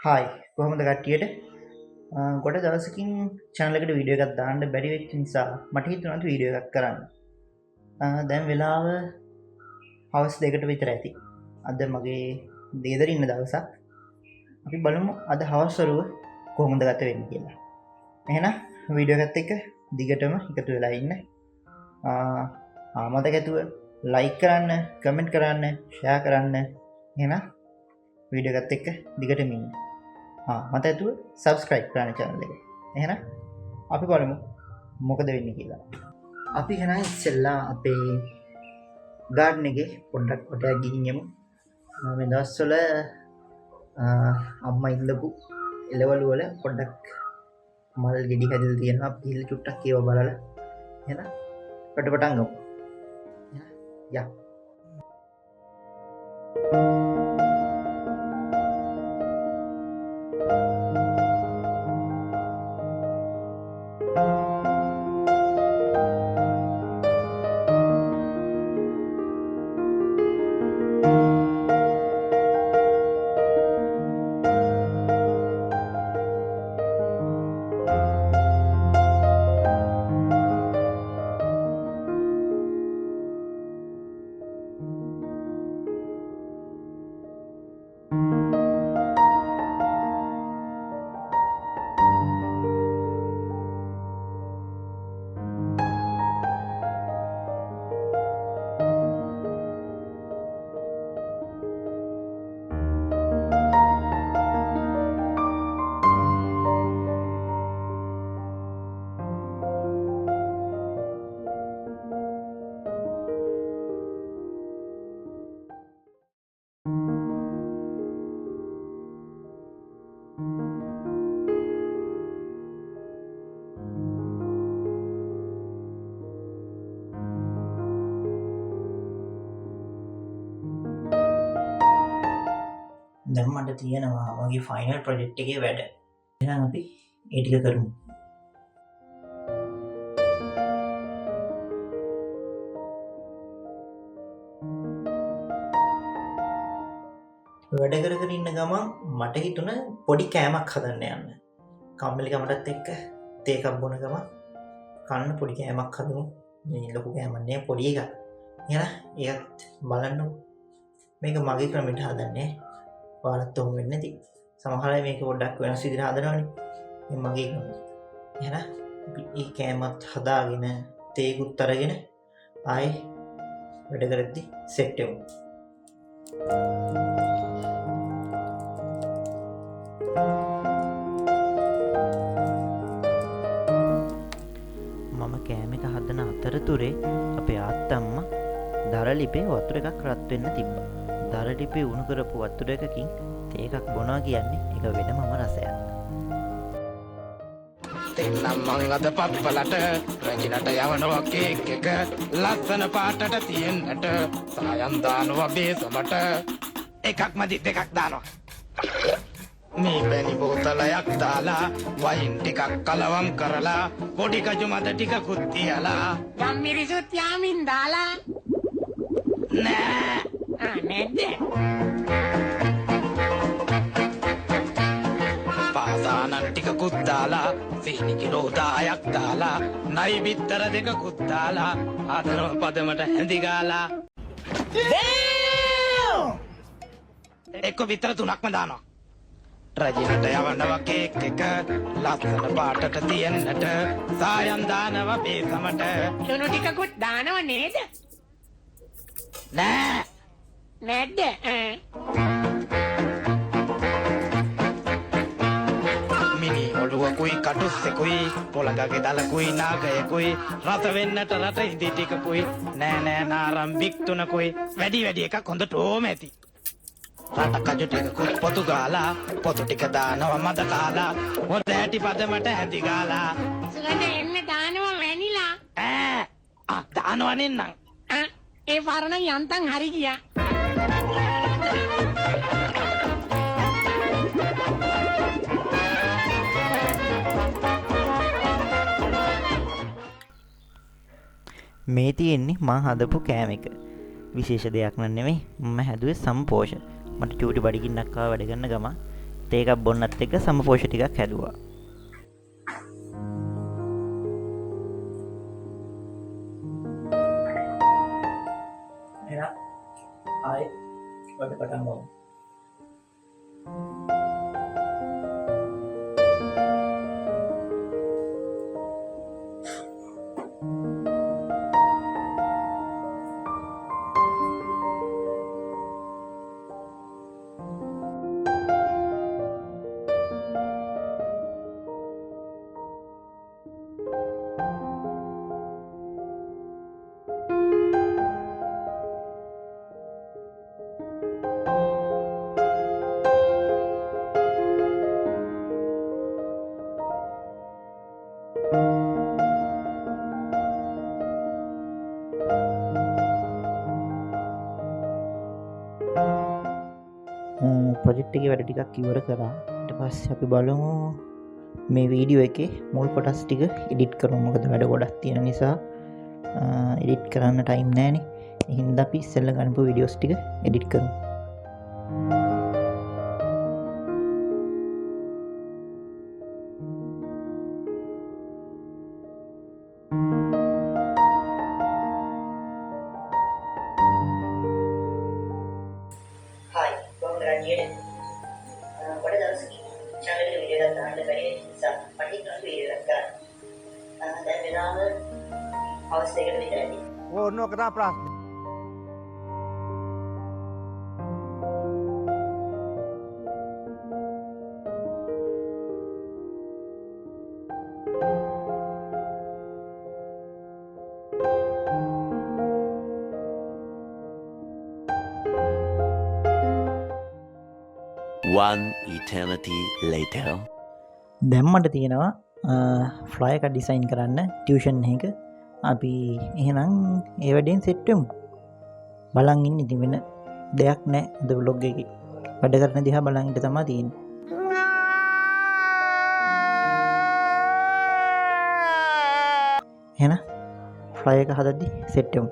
Hi කොහොමද කට්ටියට ගොඩ දවසකින් channel එකට වීඩියෝ එකක් දාන්න බැරි වෙච්ච නිසා මට හිතුණා වීඩියෝ එකක් කරන්න. දැන් වෙලාව හවස් 2කට විතර ඇති. අද මගේ දේදර ඉන්න දවසක්. අපි බලමු අද හවස් වරුව කොහොමද ගත වෙන්නේ කියලා. එහෙනම් වීඩියෝ එකත් එක්ක දිගටම එකතු වෙලා ඉන්න. මතක ඇතුව like කරන්න, comment කරන්න, share කරන්න. එහෙනම් වීඩියෝ එකත් එක්ක දිගටම ඉන්න. මත ඇතුව සබස්ක්‍රයිබ් කරන්න channel එක. එහෙනම් අපි බලමු මොකද වෙන්නේ කියලා. අපි එහෙනම් ඉස්සෙල්ලා අපේ garden එකේ පොඩ්ඩක් කොටයක් ගිහින් යමු. මේ දවස්වල අම්මා ඉල්ලපු එළවලු වල පොඩ්ඩක් මල් ගෙඩි හැදලා තියෙනවා. අපි ගිහින් චුට්ටක් ඒව බලලා එහෙනම් පටපටන් ගමු. යා දැන් මට තියෙනවා මගේ ෆයිනල් ප්‍රොජෙක්ට් එකේ වැඩ. එහෙනම් අපි ඒ ටික කරමු. වැඩ කර කර ඉන්න ගමන් මට හිතුණා පොඩි කෑමක් හදන්න යන්න. කම්මැලිකමටත් එක්ක තේ එකක් බොන ගමන් කන්න පොඩි කෑමක් හදමු. මේ ලොකු කෑමක් නේ පොඩි එකක්. එහෙනම් ඒකත් බලන්න. මේක මගේ ක්‍රමයට හදන්නේ. ඔයාලත් උන් වෙන්නේ නැති. සමහර අය මේක පොඩ්ඩක් වෙනස් විදිහට හදනවනේ. මේ මගේ ක්‍රමය. එහෙනම් අපි මේ කෑමත් හදාගෙන තේකුත් අරගෙන ආයේ වැඩ කරද්දි සෙට් වෙමු. මම කෑම එක හදන අතරතුරේ අපේ ආත්තම්මා දරලිපේ වතුර එකක් රත් වෙන්න තිබ්බා. දරලිපේ උණු කරපු වතුර එකකින් තේ එකක් බොනවා කියන්නේ ඒක වෙනමම රසයක්. තෙන්නම් මං අද පප්පලට රැකිනට යවනවා කේක් එක ලස්සන පාටට තියෙන්නට සායම් දානවා බේසමට එකක් මදි දෙකක් දානවා. මේ බැනි බෝතලයක් දාලා වයින් ටිකක් කලවම් කරලා පොඩි කජු මත ටිකකුත් තියලා යම් මිරිසුත් යාමින් දාලා නෑ නැද්ද? පාසානන් ටිකකුත් දාලා සීනි කිලෝ 10ක් දාලා නයි බිත්තර දෙකකුත් දාලා ආදරව පදමට හැඳි ගාලා එක්ක බිත්තර 3ක්ම දානවා. රජිනට යවනවා කේක් එක ලස්සන පාටට තියෙන්නට සායම් දානවා බේසමට ලුණු ටිකකුත් දානව නේද? නෑ නැද්ද? මිනි ඔළුවකුයි කටුස්සෙකුයි පොළඟගේ දලකුයි නාගයකුයි රත වෙන්නට රට ඉදි ටිකකුයි නෑ නෑ නාරම් බික්තුනකුයි වැඩි වැඩි එකක් හොඳට ඕම ඇති. රට කජු ටිකකුත් පොතු ගාලා පොතු ටික දානවා මද කාලා හොද ඇටි පදමට හැඳි ගාලා සුගඳ එන්න දානව වැනිලා. දානවා නෙන්නම්. ඒ පරණ යන්තම් හරි ගියා. මේ තියෙන්නේ මං හදපු කෑම එක. විශේෂ දෙයක් නෙමෙයි. මම හැදුවේ සම්පෝෂ. මට චූටි බඩගින්නක් ආව වැඩ කරන ගම තේ එකක් බොන්නත් එක්ක සමපෝෂ ටිකක් හැදුවා. එහෙනම් ආයි වැඩ පටන් ගමු. ප්‍රොජෙක්ට් එකේ වැඩ ටිකක් ඉවර කරා. ඊට පස්සේ අපි බලමු මේ වීඩියෝ එකේ මුල් කොටස් ටික එඩිට් කරමු. මොකද වැඩ ගොඩක් තියෙන නිසා එඩිට් කරන්න ටයිම් නැහැනේ. ඒ හින්දා අපි ඉස්සෙල්ලා ගන්නපු වීඩියෝස් ටික එඩිට් කරමු. Hai, කොහොමද රජියේ? කොට දවසකින් channel එක වීඩියෝ එකක් දාන්න බැරි නිසා මට හිතුණා වීඩියෝ එකක් ගන්න. දැන් වෙලාව හවස් 2කට විතරයි. ඕන්න ඔක තමයි ප්‍රශ්නේ. One eternity later. දැන් මට තියෙනවා ෆ්ලයර් එකක් ඩිසයින් කරන්න ටියුෂන් එක. අපි එහෙනම් ඒ වැඩෙන් සෙට් වෙමු. බලන් ඉන්න ඉතින් වෙන දෙයක් නැහැ. අද vlog එකේ වැඩ කරන දිහා බලන් ඉන්න තමයි තියෙන්නේ. එහෙනම් ෆ්ලයර් එක හදද්දි සෙට් වෙමු.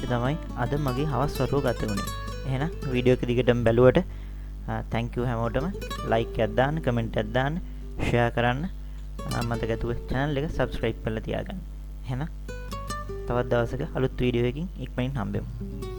විදිහට තමයි අද මගේ හවස් වරුව ගත වුණේ. එහෙනම් වීඩියෝ එක දිගටම බැලුවට thank you හැමෝටම. like එකක් දාන්න, comment එකක් දාන්න, share කරන්න. මතක ඇතුව channel එක subscribe කරලා තියාගන්න. එහෙනම් තවත් දවසක අලුත් වීඩියෝ එකකින් ඉක්මනින් හම්බෙමු.